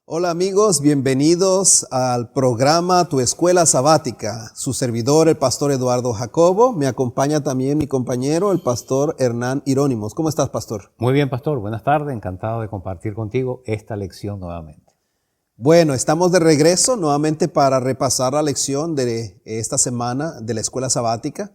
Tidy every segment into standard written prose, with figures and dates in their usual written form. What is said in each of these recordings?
Hola amigos, bienvenidos al programa Tu Escuela Sabática. Su servidor, el pastor Eduardo Jacobo. Me acompaña también mi compañero, el pastor Hernán Hierónimos. ¿Cómo estás, pastor? Muy bien, pastor. Buenas tardes. Encantado de compartir contigo esta lección nuevamente. Bueno, estamos de regreso nuevamente para repasar la lección de esta semana de la Escuela Sabática.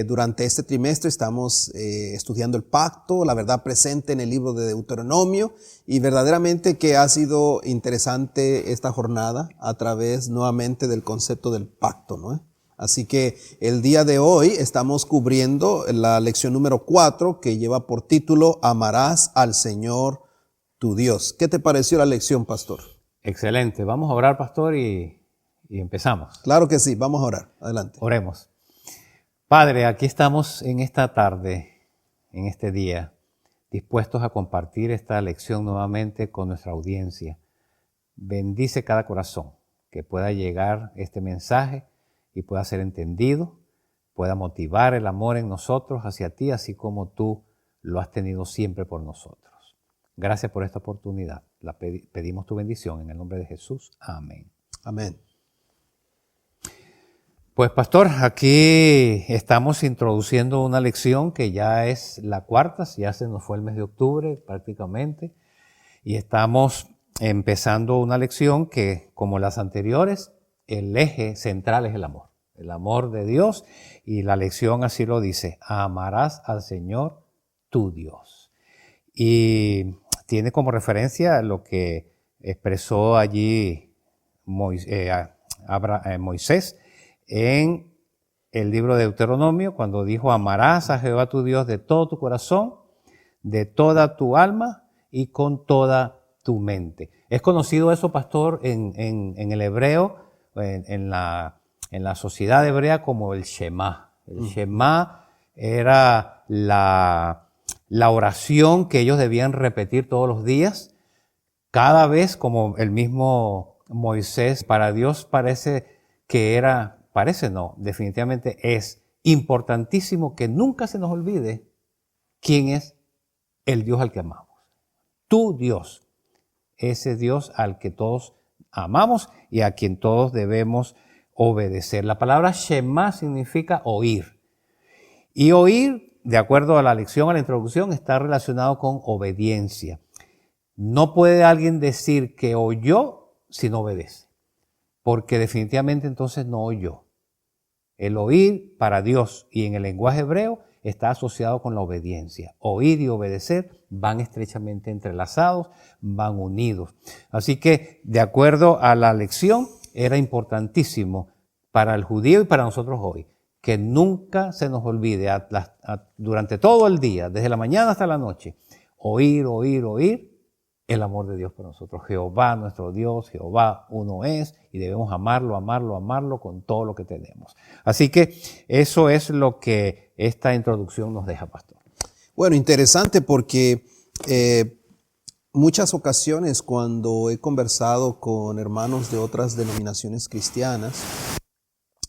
Durante este trimestre estamos estudiando el pacto, la verdad presente en el libro de Deuteronomio, y verdaderamente que ha sido interesante esta jornada a través nuevamente del concepto del pacto, ¿no? Así que el día de hoy estamos cubriendo la lección número 4 que lleva por título Amarás al Señor tu Dios. ¿Qué te pareció la lección, pastor? Excelente. Vamos a orar, pastor, y empezamos. Claro que sí, vamos a orar. Adelante. Oremos. Padre, aquí estamos en esta tarde, en este día, dispuestos a compartir esta lección nuevamente con nuestra audiencia. Bendice cada corazón, que pueda llegar este mensaje y pueda ser entendido, pueda motivar el amor en nosotros hacia ti, así como tú lo has tenido siempre por nosotros. Gracias por esta oportunidad. Pedimos tu bendición en el nombre de Jesús. Amén. Amén. Pues pastor, aquí estamos introduciendo una lección que ya es la cuarta, ya se nos fue el mes de octubre prácticamente, y estamos empezando una lección que, como las anteriores, el eje central es el amor de Dios, y la lección así lo dice: amarás al Señor tu Dios. Y tiene como referencia lo que expresó allí Moisés en el libro de Deuteronomio, cuando dijo: amarás a Jehová tu Dios de todo tu corazón, de toda tu alma y con toda tu mente. Es conocido eso, pastor, en el hebreo, en la sociedad hebrea, como el Shema. El Shema era la oración que ellos debían repetir todos los días, cada vez, como el mismo Moisés. Para Dios definitivamente es importantísimo que nunca se nos olvide quién es el Dios al que amamos. Tu Dios, ese Dios al que todos amamos y a quien todos debemos obedecer. La palabra Shema significa oír. Y oír, de acuerdo a la lección, a la introducción, está relacionado con obediencia. No puede alguien decir que oyó si no obedece, porque definitivamente entonces no oyó. El oír para Dios y en el lenguaje hebreo está asociado con la obediencia. Oír y obedecer van estrechamente entrelazados, van unidos. Así que, de acuerdo a la lección, era importantísimo para el judío y para nosotros hoy que nunca se nos olvide durante todo el día, desde la mañana hasta la noche, oír el amor de Dios por nosotros. Jehová, nuestro Dios, Jehová uno es, y debemos amarlo con todo lo que tenemos. Así que eso es lo que esta introducción nos deja, pastor. Bueno, interesante porque muchas ocasiones cuando he conversado con hermanos de otras denominaciones cristianas,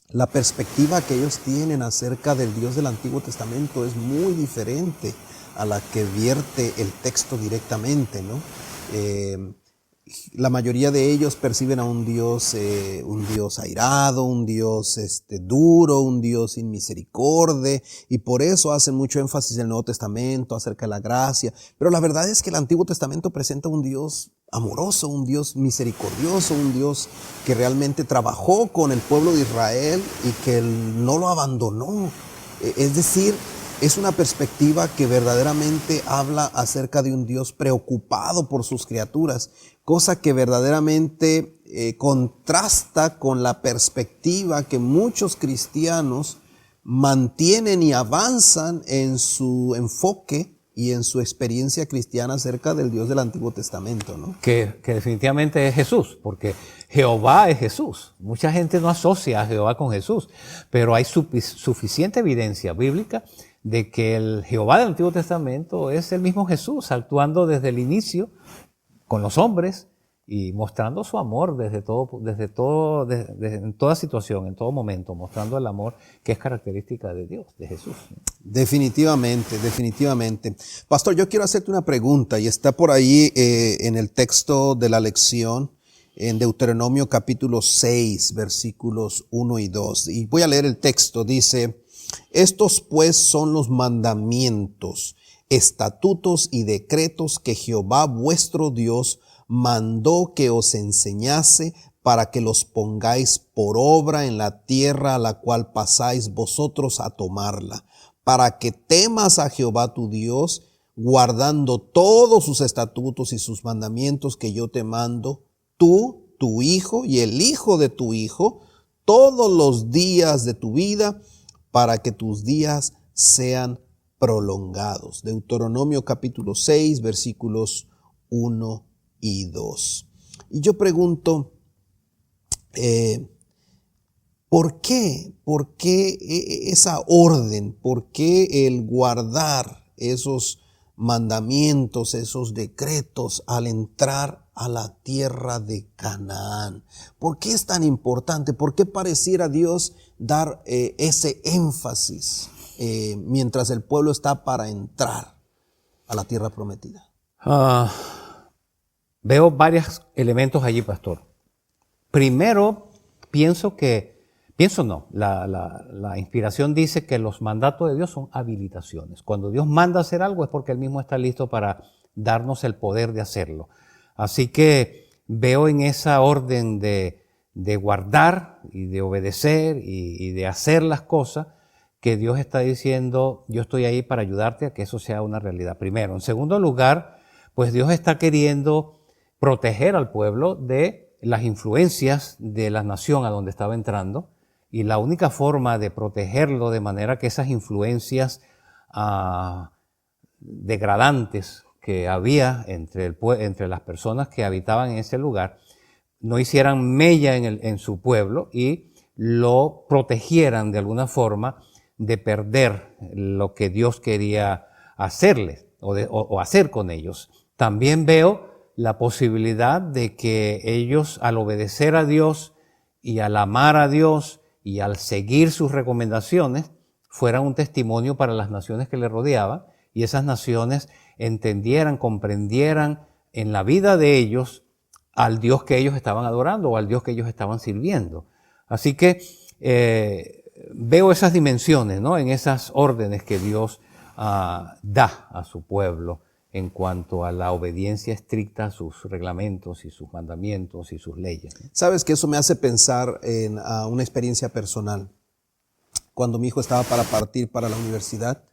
la perspectiva que ellos tienen acerca del Dios del Antiguo Testamento es muy diferente a la que vierte el texto directamente, ¿no? La mayoría de ellos perciben a un Dios airado, un Dios duro, un Dios sin misericordia, y por eso hacen mucho énfasis en el Nuevo Testamento acerca de la gracia. Pero la verdad es que el Antiguo Testamento presenta un Dios amoroso, un Dios misericordioso, un Dios que realmente trabajó con el pueblo de Israel y que no lo abandonó. Es decir, es una perspectiva que verdaderamente habla acerca de un Dios preocupado por sus criaturas, cosa que verdaderamente contrasta con la perspectiva que muchos cristianos mantienen y avanzan en su enfoque y en su experiencia cristiana acerca del Dios del Antiguo Testamento, ¿no? Que definitivamente es Jesús, porque Jehová es Jesús. Mucha gente no asocia a Jehová con Jesús, pero hay suficiente evidencia bíblica de que el Jehová del Antiguo Testamento es el mismo Jesús, actuando desde el inicio con los hombres y mostrando su amor en toda situación, en todo momento, mostrando el amor que es característica de Dios, de Jesús. Definitivamente, definitivamente. Pastor, yo quiero hacerte una pregunta y está por ahí en el texto de la lección, en Deuteronomio capítulo 6, versículos 1 y 2. Y voy a leer el texto. Dice: estos pues son los mandamientos, estatutos y decretos que Jehová vuestro Dios mandó que os enseñase para que los pongáis por obra en la tierra a la cual pasáis vosotros a tomarla, para que temas a Jehová tu Dios, guardando todos sus estatutos y sus mandamientos que yo te mando, tú, tu hijo y el hijo de tu hijo, todos los días de tu vida, para que tus días sean prolongados. Deuteronomio capítulo 6, versículos 1 y 2. Y yo pregunto, ¿por qué? ¿Por qué esa orden? ¿Por qué el guardar esos mandamientos, esos decretos al entrar a la tierra de Canaán? ¿Por qué es tan importante? ¿Por qué pareciera Dios dar ese énfasis mientras el pueblo está para entrar a la tierra prometida? Veo varios elementos allí, pastor. Primero, la inspiración dice que los mandatos de Dios son habilitaciones. Cuando Dios manda hacer algo es porque Él mismo está listo para darnos el poder de hacerlo. Así que veo en esa orden de guardar y de obedecer y de hacer las cosas que Dios está diciendo: yo estoy ahí para ayudarte a que eso sea una realidad. Primero. En segundo lugar, pues Dios está queriendo proteger al pueblo de las influencias de la nación a donde estaba entrando, y la única forma de protegerlo de manera que esas influencias degradantes que había entre las personas que habitaban en ese lugar no hicieran mella en su pueblo y lo protegieran de alguna forma de perder lo que Dios quería hacerles o hacer con ellos. También veo la posibilidad de que ellos, al obedecer a Dios y al amar a Dios y al seguir sus recomendaciones, fueran un testimonio para las naciones que le rodeaban, y esas naciones entendieran, comprendieran en la vida de ellos al Dios que ellos estaban adorando o al Dios que ellos estaban sirviendo. Así que veo esas dimensiones, ¿no?, en esas órdenes que Dios da a su pueblo en cuanto a la obediencia estricta a sus reglamentos y sus mandamientos y sus leyes. Sabes que eso me hace pensar en una experiencia personal. Cuando mi hijo estaba para partir para la universidad,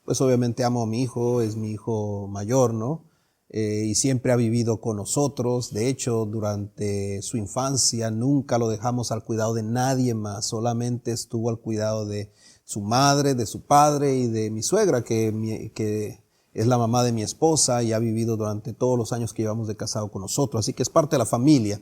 pues obviamente amo a mi hijo, es mi hijo mayor, ¿no? Y siempre ha vivido con nosotros. De hecho, durante su infancia nunca lo dejamos al cuidado de nadie más, solamente estuvo al cuidado de su madre, de su padre y de mi suegra, que es la mamá de mi esposa y ha vivido durante todos los años que llevamos de casado con nosotros. Así que es parte de la familia.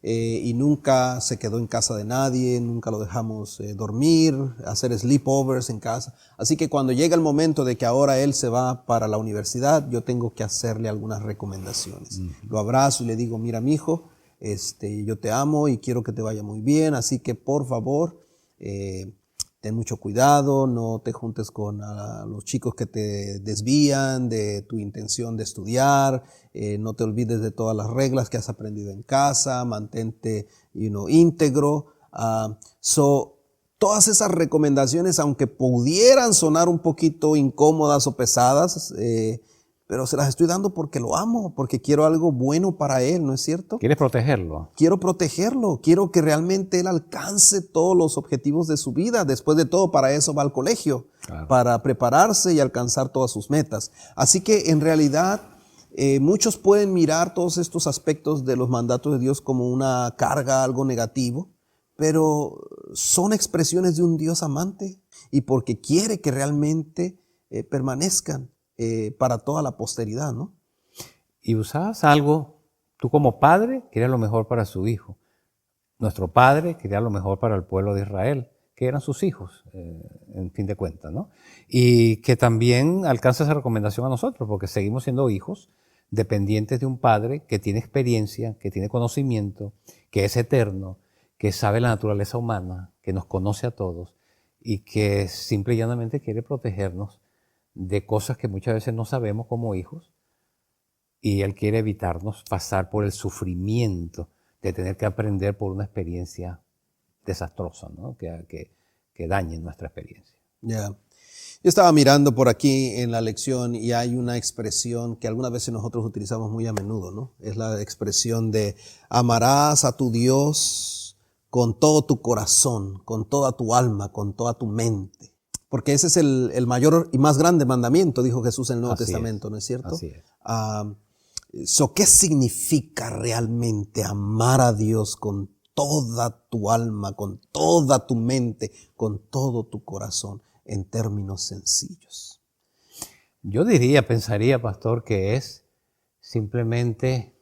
Y nunca se quedó en casa de nadie, nunca lo dejamos dormir, hacer sleepovers en casa. Así que cuando llega el momento de que ahora él se va para la universidad, yo tengo que hacerle algunas recomendaciones. Lo abrazo y le digo: mira, mijo, yo te amo y quiero que te vaya muy bien, así que por favor, ten mucho cuidado, no te juntes con los chicos que te desvían de tu intención de estudiar, no te olvides de todas las reglas que has aprendido en casa, mantente íntegro. Todas esas recomendaciones, aunque pudieran sonar un poquito incómodas o pesadas, pero se las estoy dando porque lo amo, porque quiero algo bueno para él, ¿no es cierto? ¿Quieres protegerlo? Quiero protegerlo, quiero que realmente él alcance todos los objetivos de su vida. Después de todo, para eso va al colegio, claro, para prepararse y alcanzar todas sus metas. Así que en realidad muchos pueden mirar todos estos aspectos de los mandatos de Dios como una carga, algo negativo, pero son expresiones de un Dios amante y porque quiere que realmente permanezcan para toda la posteridad, ¿no? Y usabas algo, tú como padre querías lo mejor para su hijo. Nuestro padre quería lo mejor para el pueblo de Israel, que eran sus hijos, en fin de cuentas, ¿no? Y que también alcanza esa recomendación a nosotros, porque seguimos siendo hijos dependientes de un Padre que tiene experiencia, que tiene conocimiento, que es eterno, que sabe la naturaleza humana, que nos conoce a todos y que simple y llanamente quiere protegernos de cosas que muchas veces no sabemos como hijos, y Él quiere evitarnos pasar por el sufrimiento de tener que aprender por una experiencia desastrosa, ¿no? que dañe nuestra experiencia. Ya. Yo estaba mirando por aquí en la lección y hay una expresión que algunas veces nosotros utilizamos muy a menudo, ¿no? Es la expresión de amarás a tu Dios con todo tu corazón, con toda tu alma, con toda tu mente. Porque ese es el mayor y más grande mandamiento, dijo Jesús en el Nuevo Testamento, ¿no es cierto? Así es. ¿Qué significa realmente amar a Dios con toda tu alma, con toda tu mente, con todo tu corazón, en términos sencillos? Yo pensaría, pastor, que es simplemente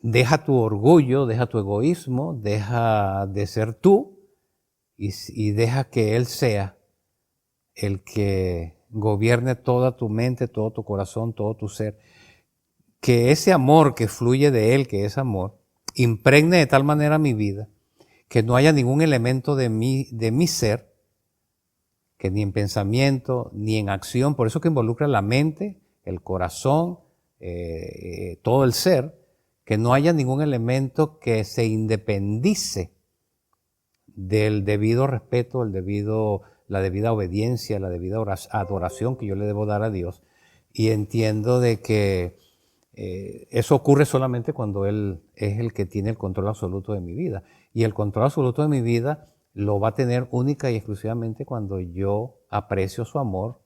deja tu orgullo, deja tu egoísmo, deja de ser tú y deja que Él sea el que gobierne toda tu mente, todo tu corazón, todo tu ser. Que ese amor que fluye de Él, que es amor, impregne de tal manera mi vida que no haya ningún elemento de mi ser, que ni en pensamiento, ni en acción, por eso que involucra la mente, el corazón, todo el ser, que no haya ningún elemento que se independice del debido respeto, la debida obediencia, la debida adoración que yo le debo dar a Dios. Y entiendo de que eso ocurre solamente cuando Él es el que tiene el control absoluto de mi vida. Y el control absoluto de mi vida lo va a tener única y exclusivamente cuando yo aprecio su amor,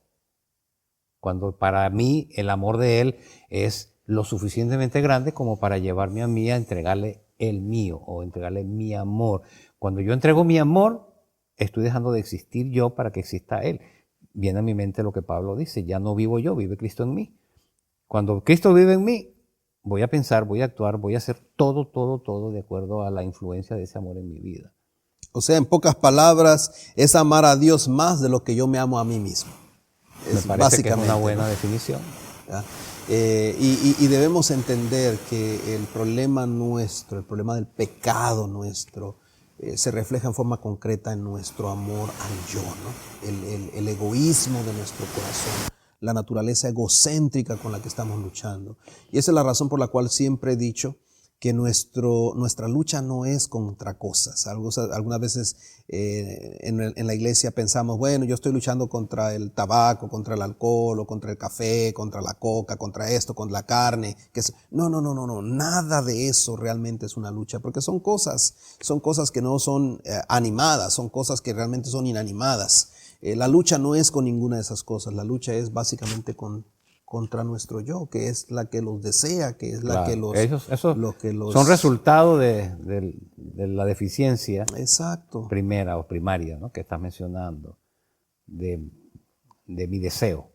cuando para mí el amor de Él es lo suficientemente grande como para llevarme a mí a entregarle el mío o entregarle mi amor. Cuando yo entrego mi amor, estoy dejando de existir yo para que exista Él. Viene a mi mente lo que Pablo dice, ya no vivo yo, vive Cristo en mí. Cuando Cristo vive en mí, voy a pensar, voy a actuar, voy a hacer todo de acuerdo a la influencia de ese amor en mi vida. O sea, en pocas palabras, es amar a Dios más de lo que yo me amo a mí mismo. Me parece que es una buena definición. Y debemos entender que el problema nuestro, el problema del pecado nuestro, se refleja en forma concreta en nuestro amor al yo, ¿no? El egoísmo de nuestro corazón, la naturaleza egocéntrica con la que estamos luchando. Y esa es la razón por la cual siempre he dicho que nuestra lucha no es contra cosas. Algunas veces en la iglesia pensamos, bueno, yo estoy luchando contra el tabaco, contra el alcohol, o contra el café, contra la coca, contra esto, contra la carne. No, nada de eso realmente es una lucha, porque son cosas que no son animadas, son cosas que realmente son inanimadas. La lucha no es con ninguna de esas cosas, la lucha es básicamente contra nuestro yo, que es la que los desea, que es la que los... son resultado de la deficiencia. Exacto. Primera o primaria, ¿no? Que estás mencionando, de mi deseo.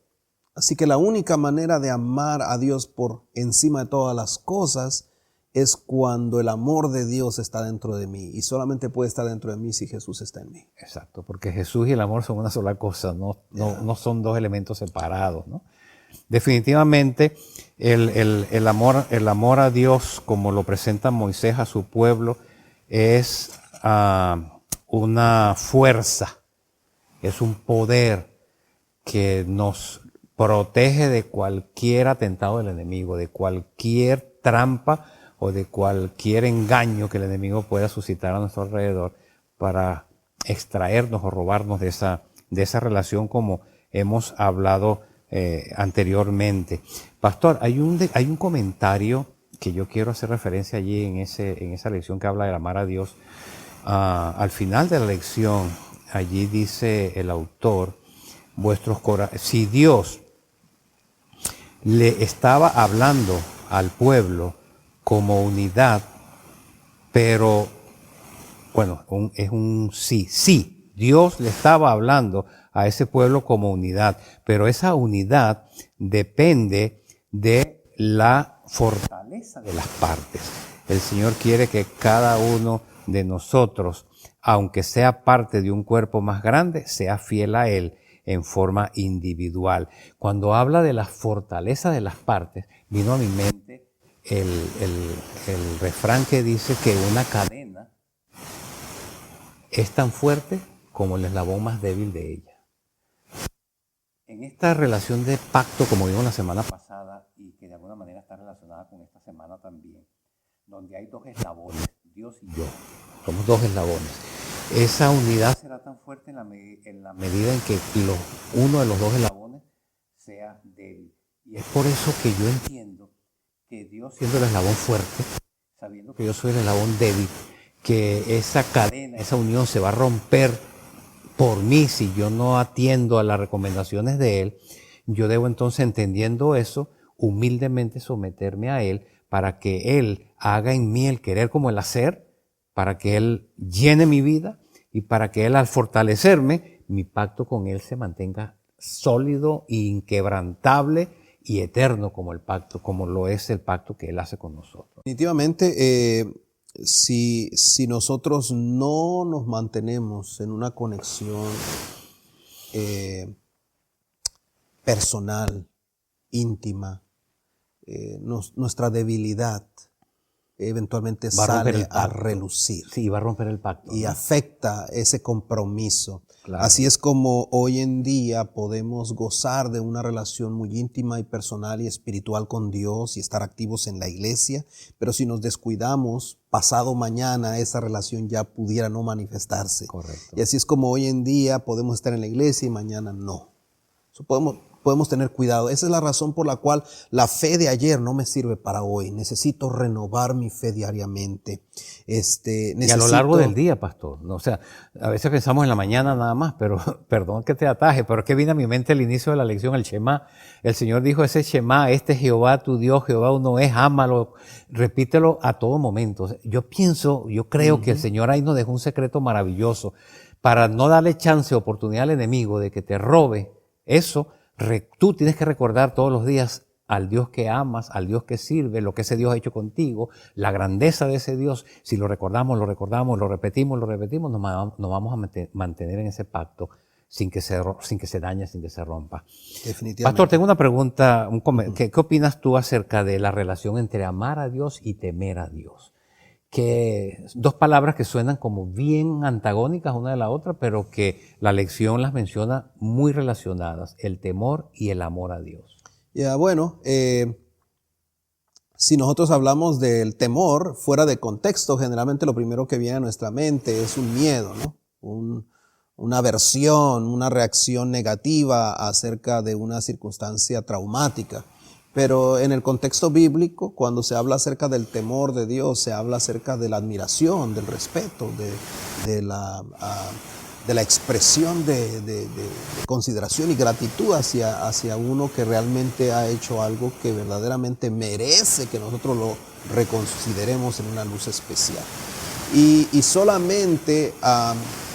Así que la única manera de amar a Dios por encima de todas las cosas es cuando el amor de Dios está dentro de mí, y solamente puede estar dentro de mí si Jesús está en mí. Exacto, porque Jesús y el amor son una sola cosa, no son dos elementos separados, ¿no? Definitivamente el amor a Dios, como lo presenta Moisés a su pueblo, es una fuerza, es un poder que nos protege de cualquier atentado del enemigo, de cualquier trampa o de cualquier engaño que el enemigo pueda suscitar a nuestro alrededor para extraernos o robarnos de esa relación, como hemos hablado anteriormente. Pastor, hay un comentario que yo quiero hacer referencia allí en esa lección que habla de amar a Dios. Al final de la lección, allí dice el autor, si Dios le estaba hablando al pueblo como unidad, pero bueno, es un sí, Dios le estaba hablando a ese pueblo como unidad, pero esa unidad depende de la fortaleza de las partes. El Señor quiere que cada uno de nosotros, aunque sea parte de un cuerpo más grande, sea fiel a Él en forma individual. Cuando habla de la fortaleza de las partes, vino a mi mente el refrán que dice que una cadena es tan fuerte como el eslabón más débil de ella. En esta relación de pacto, como vimos la semana pasada, y que de alguna manera está relacionada con esta semana también, donde hay dos eslabones, Dios y yo, somos dos eslabones. Esa unidad será tan fuerte en la medida en que uno de los dos eslabones sea débil. Y es por eso que yo entiendo que Dios, siendo el eslabón fuerte, sabiendo que yo soy el eslabón débil, que esa cadena, esa unión se va a romper por mí si yo no atiendo a las recomendaciones de Él. Yo debo entonces, entendiendo eso, humildemente someterme a Él para que Él haga en mí el querer como el hacer, para que Él llene mi vida y para que Él, al fortalecerme, mi pacto con Él se mantenga sólido, inquebrantable y eterno como el pacto, como lo es el pacto que Él hace con nosotros. Definitivamente, si nosotros no nos mantenemos en una conexión personal, íntima, nuestra debilidad eventualmente sale a relucir. Sí, va a romper el pacto. Y afecta ese compromiso. Claro. Así es como hoy en día podemos gozar de una relación muy íntima y personal y espiritual con Dios y estar activos en la iglesia, pero si nos descuidamos, pasado mañana esa relación ya pudiera no manifestarse. Correcto. Y así es como hoy en día podemos estar en la iglesia y mañana no. Eso podemos tener cuidado. Esa es la razón por la cual la fe de ayer no me sirve para hoy. Necesito renovar mi fe diariamente. Y a lo largo del día, pastor. O sea, a veces pensamos en la mañana nada más, pero perdón que te ataje, pero es que viene a mi mente el inicio de la lección, el Shema. El Señor dijo ese Shema, este Jehová tu Dios, Jehová uno es, ámalo, repítelo a todo momento. Yo creo que el Señor ahí nos dejó un secreto maravilloso para no darle chance, oportunidad al enemigo de que te robe eso. Tú tienes que recordar todos los días al Dios que amas, al Dios que sirve, lo que ese Dios ha hecho contigo, la grandeza de ese Dios. Si lo recordamos, lo repetimos, nos vamos a mantener en ese pacto sin que se dañe, sin que se rompa. Definitivamente. Pastor, tengo una pregunta. ¿Qué opinas tú acerca de la relación entre amar a Dios y temer a Dios? Que dos palabras que suenan como bien antagónicas una de la otra, pero que la lección las menciona muy relacionadas, el temor y el amor a Dios. Bueno, si nosotros hablamos del temor fuera de contexto, generalmente lo primero que viene a nuestra mente es un miedo, ¿no? Una aversión, una reacción negativa acerca de una circunstancia traumática. Pero en el contexto bíblico, cuando se habla acerca del temor de Dios, se habla acerca de la admiración, del respeto, de la expresión de consideración y gratitud hacia uno que realmente ha hecho algo que verdaderamente merece que nosotros lo reconsideremos en una luz especial. Y solamente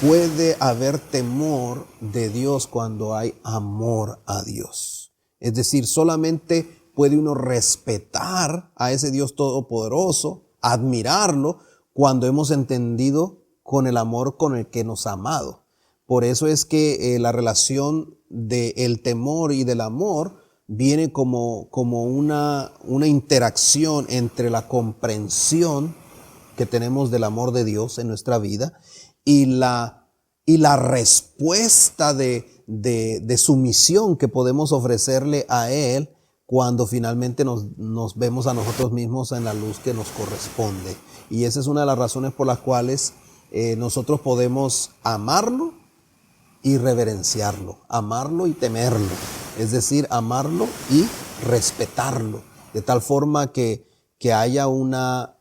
puede haber temor de Dios cuando hay amor a Dios. Es decir, solamente puede uno respetar a ese Dios todopoderoso, admirarlo, cuando hemos entendido con el amor con el que nos ha amado. Por eso es que la relación del temor y del amor viene como una interacción entre la comprensión que tenemos del amor de Dios en nuestra vida y la respuesta de sumisión que podemos ofrecerle a Él cuando finalmente nos vemos a nosotros mismos en la luz que nos corresponde. Y esa es una de las razones por las cuales nosotros podemos amarlo y reverenciarlo, amarlo y temerlo, es decir, amarlo y respetarlo, de tal forma que haya una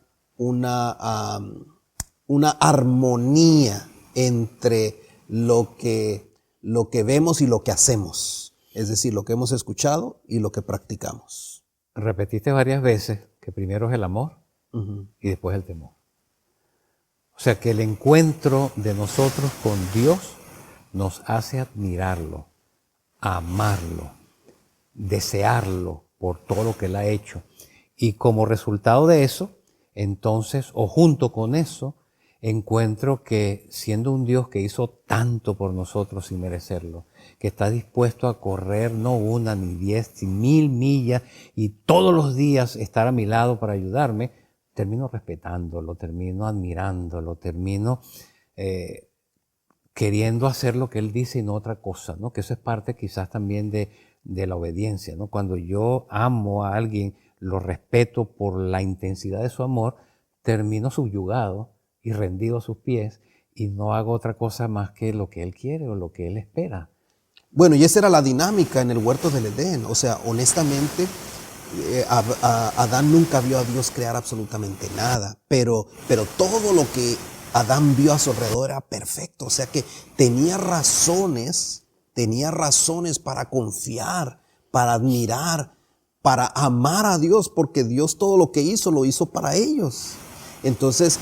armonía entre lo que vemos y lo que hacemos. Es decir, lo que hemos escuchado y lo que practicamos. Repetiste varias veces que primero es el amor y después el temor. O sea que el encuentro de nosotros con Dios nos hace admirarlo, amarlo, desearlo por todo lo que Él ha hecho. Y como resultado de eso, entonces, o junto con eso, encuentro que siendo un Dios que hizo tanto por nosotros sin merecerlo, que está dispuesto a correr no 1 ni 10, ni 1000 millas y todos los días estar a mi lado para ayudarme, termino respetándolo, termino admirándolo, termino queriendo hacer lo que Él dice y no otra cosa, ¿no? Que eso es parte quizás también de la obediencia, ¿no? Cuando yo amo a alguien, lo respeto por la intensidad de su amor, termino subyugado y rendido a sus pies y no hago otra cosa más que lo que Él quiere o lo que Él espera. Bueno, y esa era la dinámica en el huerto del Edén. O sea, honestamente, Adán nunca vio a Dios crear absolutamente nada, pero todo lo que Adán vio a su alrededor era perfecto. O sea que tenía razones para confiar, para admirar, para amar a Dios, porque Dios todo lo que hizo, lo hizo para ellos. Entonces,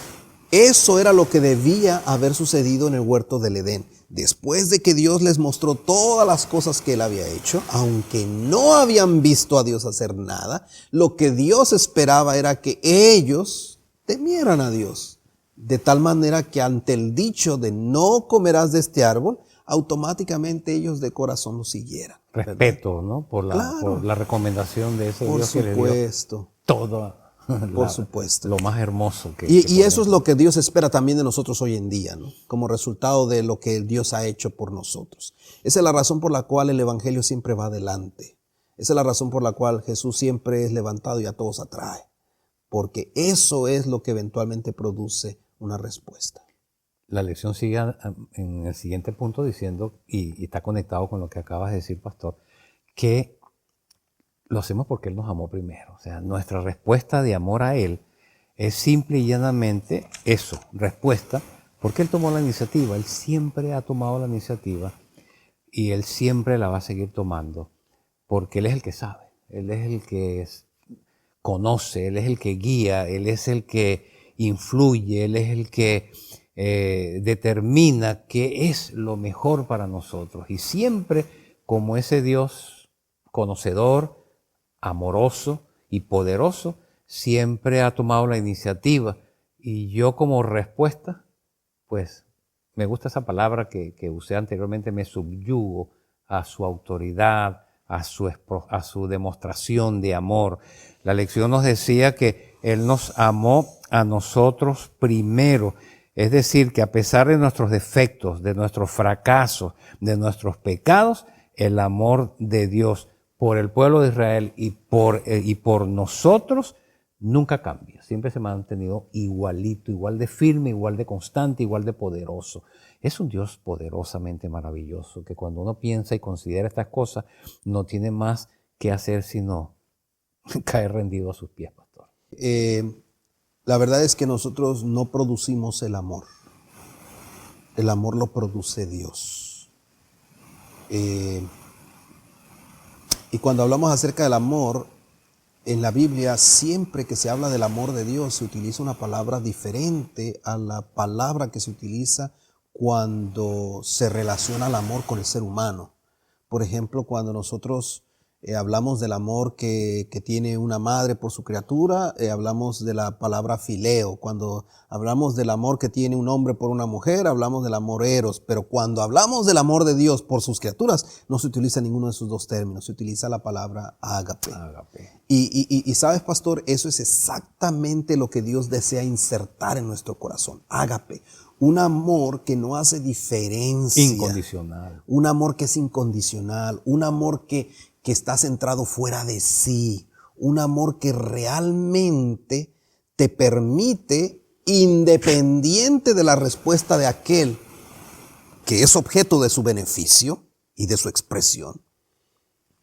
eso era lo que debía haber sucedido en el huerto del Edén. Después de que Dios les mostró todas las cosas que Él había hecho, aunque no habían visto a Dios hacer nada, lo que Dios esperaba era que ellos temieran a Dios. De tal manera que ante el dicho de no comerás de este árbol, automáticamente ellos de corazón lo siguieran. Respeto, ¿no? Por la recomendación de ese Dios que le dio todo. Por supuesto. Lo más hermoso que y eso es lo que Dios espera también de nosotros hoy en día, ¿no? Como resultado de lo que Dios ha hecho por nosotros. Esa es la razón por la cual el Evangelio siempre va adelante. Esa es la razón por la cual Jesús siempre es levantado y a todos atrae. Porque eso es lo que eventualmente produce una respuesta. La lección sigue en el siguiente punto diciendo, y está conectado con lo que acabas de decir, pastor, que lo hacemos porque Él nos amó primero. O sea, nuestra respuesta de amor a Él es simple y llanamente eso, respuesta, porque Él tomó la iniciativa. Él siempre ha tomado la iniciativa y Él siempre la va a seguir tomando, porque Él es el que sabe, Él es el que conoce, Él es el que guía, Él es el que influye, Él es el que determina qué es lo mejor para nosotros. Y siempre como ese Dios conocedor, amoroso y poderoso, siempre ha tomado la iniciativa. Y yo como respuesta, pues me gusta esa palabra que usé anteriormente, me subyugo a su autoridad, a su demostración de amor. La lección nos decía que Él nos amó a nosotros primero. Es decir, que a pesar de nuestros defectos, de nuestros fracasos, de nuestros pecados, el amor de Dios por el pueblo de Israel y por nosotros nunca cambia. Siempre se ha mantenido igualito, igual de firme, igual de constante, igual de poderoso. Es un Dios poderosamente maravilloso que cuando uno piensa y considera estas cosas no tiene más que hacer sino caer rendido a sus pies, pastor. La verdad es que nosotros no producimos el amor. El amor lo produce Dios. Y cuando hablamos acerca del amor, en la Biblia, siempre que se habla del amor de Dios, se utiliza una palabra diferente a la palabra que se utiliza cuando se relaciona el amor con el ser humano. Por ejemplo, cuando nosotros hablamos del amor que tiene una madre por su criatura, hablamos de la palabra fileo. Cuando hablamos del amor que tiene un hombre por una mujer, hablamos del amor eros. Pero cuando hablamos del amor de Dios por sus criaturas, no se utiliza ninguno de esos dos términos, se utiliza la palabra ágape. Y sabes, pastor, eso es exactamente lo que Dios desea insertar en nuestro corazón, ágape. Un amor que no hace diferencia. Incondicional. Un amor que es incondicional, un amor que está centrado fuera de sí, un amor que realmente te permite, independiente de la respuesta de aquel que es objeto de su beneficio y de su expresión,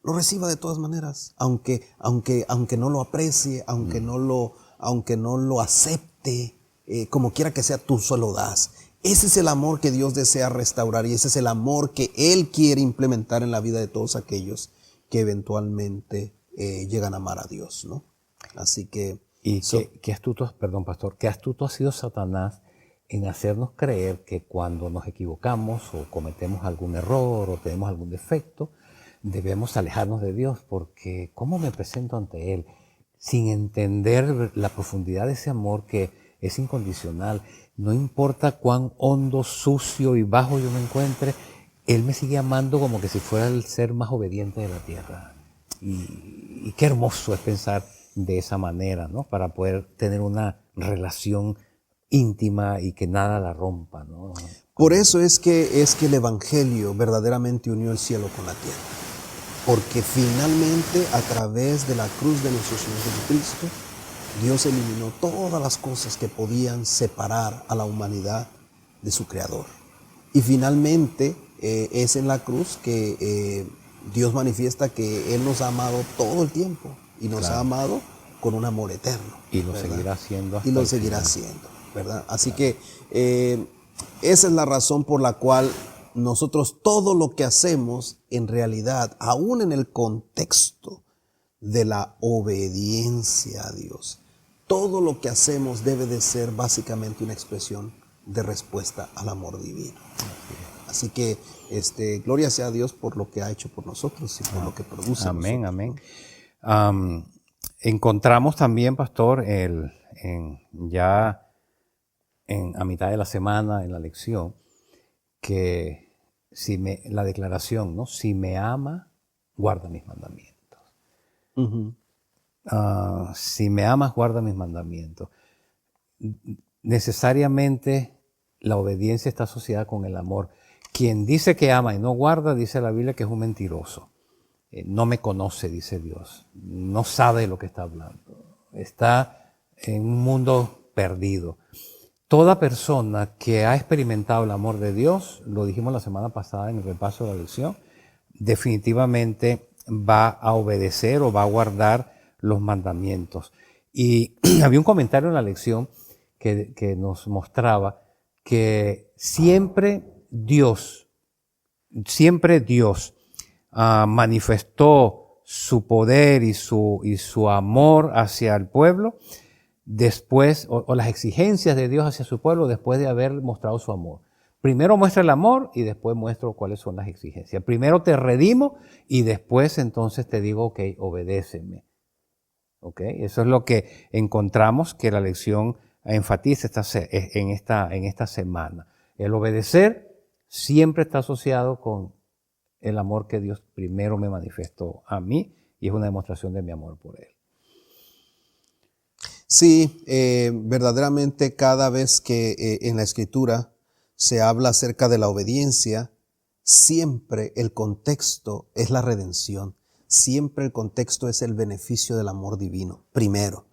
lo reciba de todas maneras, aunque no lo aprecie, aunque no lo acepte, como quiera que sea, tú solo das. Ese es el amor que Dios desea restaurar y ese es el amor que Él quiere implementar en la vida de todos aquellos que eventualmente llegan a amar a Dios, ¿no? Así que... Y qué astuto, perdón, pastor, qué astuto ha sido Satanás en hacernos creer que cuando nos equivocamos o cometemos algún error o tenemos algún defecto, debemos alejarnos de Dios, porque ¿cómo me presento ante Él? Sin entender la profundidad de ese amor que es incondicional. No importa cuán hondo, sucio y bajo yo me encuentre, Él me sigue amando como que si fuera el ser más obediente de la tierra. Y qué hermoso es pensar de esa manera, ¿no? Para poder tener una relación íntima y que nada la rompa, ¿no? Por eso es que el Evangelio verdaderamente unió el cielo con la tierra. Porque finalmente, a través de la cruz de nuestro Señor Jesucristo, Dios eliminó todas las cosas que podían separar a la humanidad de su Creador. Y finalmente es en la cruz que Dios manifiesta que Él nos ha amado todo el tiempo y nos ha amado con un amor eterno. Y lo ¿verdad? Seguirá haciendo hasta y lo el seguirá final. haciendo, ¿verdad? Así que esa es la razón por la cual nosotros todo lo que hacemos en realidad, aún en el contexto de la obediencia a Dios, todo lo que hacemos debe de ser básicamente una expresión de respuesta al amor divino. Así que gloria sea a Dios por lo que ha hecho por nosotros y por lo que produce. Amén, nosotros, amén. Encontramos también, pastor, a mitad de la semana en la lección, que la declaración, ¿no? Si me ama, guarda mis mandamientos. Uh-huh. Si me amas, guarda mis mandamientos. Necesariamente la obediencia está asociada con el amor. Quien dice que ama y no guarda, dice la Biblia que es un mentiroso. No me conoce, dice Dios. No sabe lo que está hablando. Está en un mundo perdido. Toda persona que ha experimentado el amor de Dios, lo dijimos la semana pasada en el repaso de la lección, definitivamente va a obedecer o va a guardar los mandamientos. Y había un comentario en la lección que nos mostraba que siempre Dios manifestó su poder y su amor hacia el pueblo después, o las exigencias de Dios hacia su pueblo después de haber mostrado su amor. Primero muestra el amor y después muestro cuáles son las exigencias. Primero te redimo y después entonces te digo, ok, obedéceme. Okay. Eso es lo que encontramos que la lección enfatiza en esta semana. El obedecer siempre está asociado con el amor que Dios primero me manifestó a mí y es una demostración de mi amor por Él. Sí, verdaderamente cada vez que en la Escritura se habla acerca de la obediencia, siempre el contexto es la redención. Siempre el contexto es el beneficio del amor divino, primero.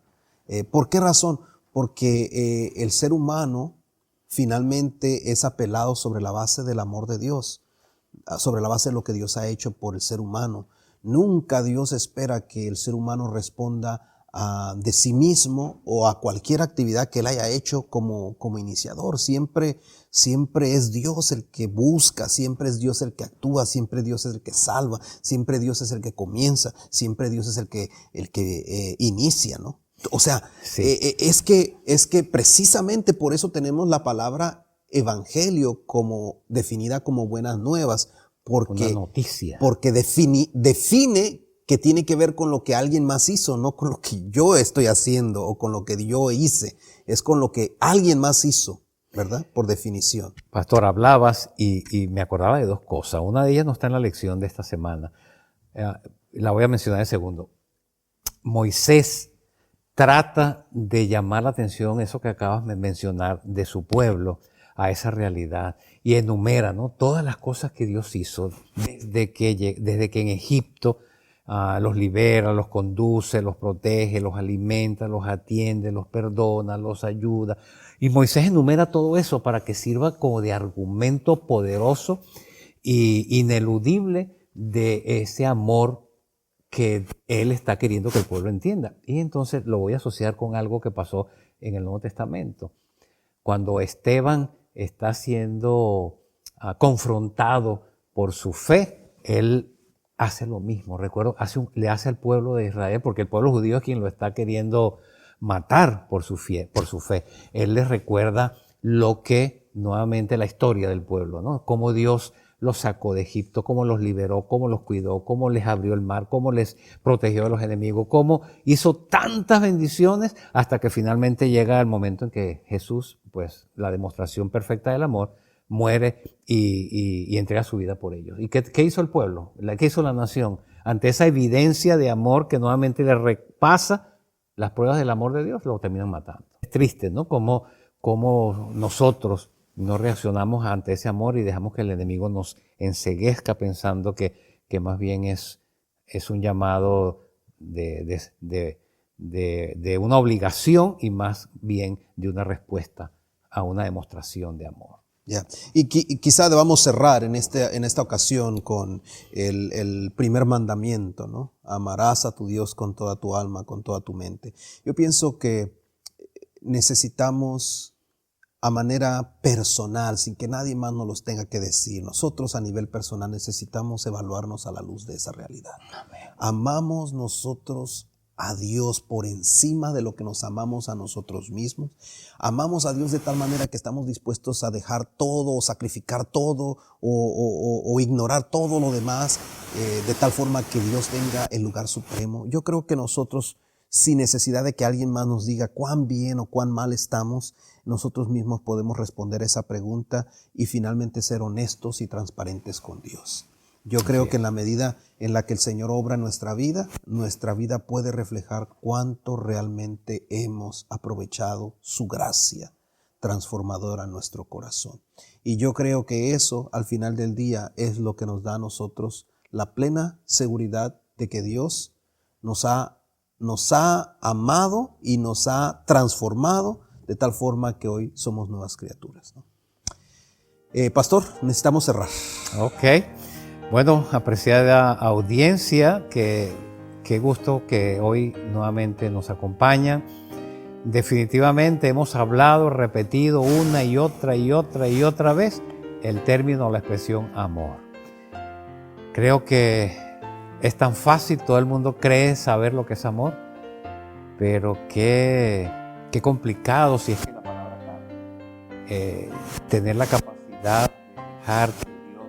¿Por qué razón? Porque el ser humano finalmente es apelado sobre la base del amor de Dios, sobre la base de lo que Dios ha hecho por el ser humano. Nunca Dios espera que el ser humano responda de sí mismo o a cualquier actividad que él haya hecho como iniciador. Siempre es Dios el que busca, siempre es Dios el que actúa, siempre Dios es el que salva, siempre Dios es el que comienza, siempre Dios es el que inicia, ¿no? O sea, sí. es que precisamente por eso tenemos la palabra evangelio como definida como buenas nuevas, porque, una noticia. Porque define que tiene que ver con lo que alguien más hizo, no con lo que yo estoy haciendo o con lo que yo hice, es con lo que alguien más hizo, ¿verdad? Por definición. Pastor, hablabas y me acordaba de dos cosas. Una de ellas no está en la lección de esta semana. La voy a mencionar en segundo. Moisés trata de llamar la atención, eso que acabas de mencionar, de su pueblo a esa realidad y enumera, ¿no?, todas las cosas que Dios hizo desde que en Egipto los libera, los conduce, los protege, los alimenta, los atiende, los perdona, los ayuda. Y Moisés enumera todo eso para que sirva como de argumento poderoso e ineludible de ese amor que él está queriendo que el pueblo entienda. Y entonces lo voy a asociar con algo que pasó en el Nuevo Testamento. Cuando Esteban está siendo confrontado por su fe, él hace lo mismo. Recuerdo, le hace al pueblo de Israel, porque el pueblo judío es quien lo está queriendo matar por su fe. Él les recuerda nuevamente la historia del pueblo, ¿no? Cómo Dios los sacó de Egipto, cómo los liberó, cómo los cuidó, cómo les abrió el mar, cómo les protegió de los enemigos, cómo hizo tantas bendiciones hasta que finalmente llega el momento en que Jesús, pues la demostración perfecta del amor, muere y entrega su vida por ellos. ¿Y qué hizo el pueblo? ¿Qué hizo la nación? Ante esa evidencia de amor que nuevamente le repasa las pruebas del amor de Dios, lo terminan matando. Es triste, ¿no? Como nosotros no reaccionamos ante ese amor y dejamos que el enemigo nos enceguezca pensando que más bien es un llamado de una obligación y más bien de una respuesta a una demostración de amor. Yeah. Y quizá debamos cerrar en esta ocasión con el primer mandamiento, ¿no? Amarás a tu Dios con toda tu alma, con toda tu mente. Yo pienso que necesitamos a manera personal, sin que nadie más nos los tenga que decir. Nosotros a nivel personal necesitamos evaluarnos a la luz de esa realidad. Amén. ¿Amamos nosotros a Dios por encima de lo que nos amamos a nosotros mismos? ¿Amamos a Dios de tal manera que estamos dispuestos a dejar todo, o sacrificar todo, o ignorar todo lo demás, de tal forma que Dios tenga el lugar supremo? Yo creo que nosotros, sin necesidad de que alguien más nos diga cuán bien o cuán mal estamos, nosotros mismos podemos responder esa pregunta y finalmente ser honestos y transparentes con Dios. Yo creo que en la medida en la que el Señor obra en nuestra vida puede reflejar cuánto realmente hemos aprovechado su gracia transformadora en nuestro corazón. Y yo creo que eso, al final del día, es lo que nos da a nosotros la plena seguridad de que Dios nos ha amado y nos ha transformado de tal forma que hoy somos nuevas criaturas, ¿no? Pastor, necesitamos cerrar. Ok. Bueno, apreciada audiencia, qué gusto que hoy nuevamente nos acompañan. Definitivamente hemos hablado, repetido una y otra vez el término o la expresión amor. Creo que es tan fácil, todo el mundo cree saber lo que es amor, pero qué complicado, si es que la palabra cabe, tener la capacidad de dejar que Dios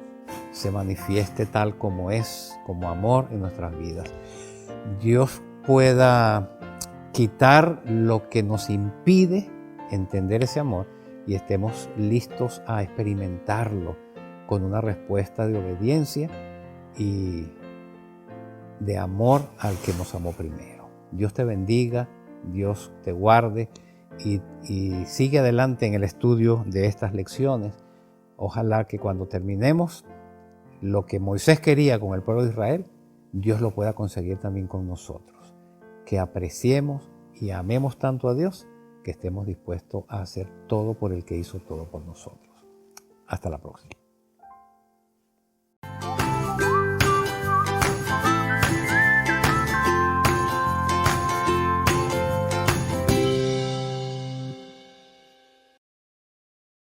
se manifieste tal como es, como amor en nuestras vidas. Dios pueda quitar lo que nos impide entender ese amor y estemos listos a experimentarlo con una respuesta de obediencia y de amor al que nos amó primero. Dios te bendiga, Dios te guarde y sigue adelante en el estudio de estas lecciones. Ojalá que cuando terminemos lo que Moisés quería con el pueblo de Israel, Dios lo pueda conseguir también con nosotros. Que apreciemos y amemos tanto a Dios que estemos dispuestos a hacer todo por el que hizo todo por nosotros. Hasta la próxima.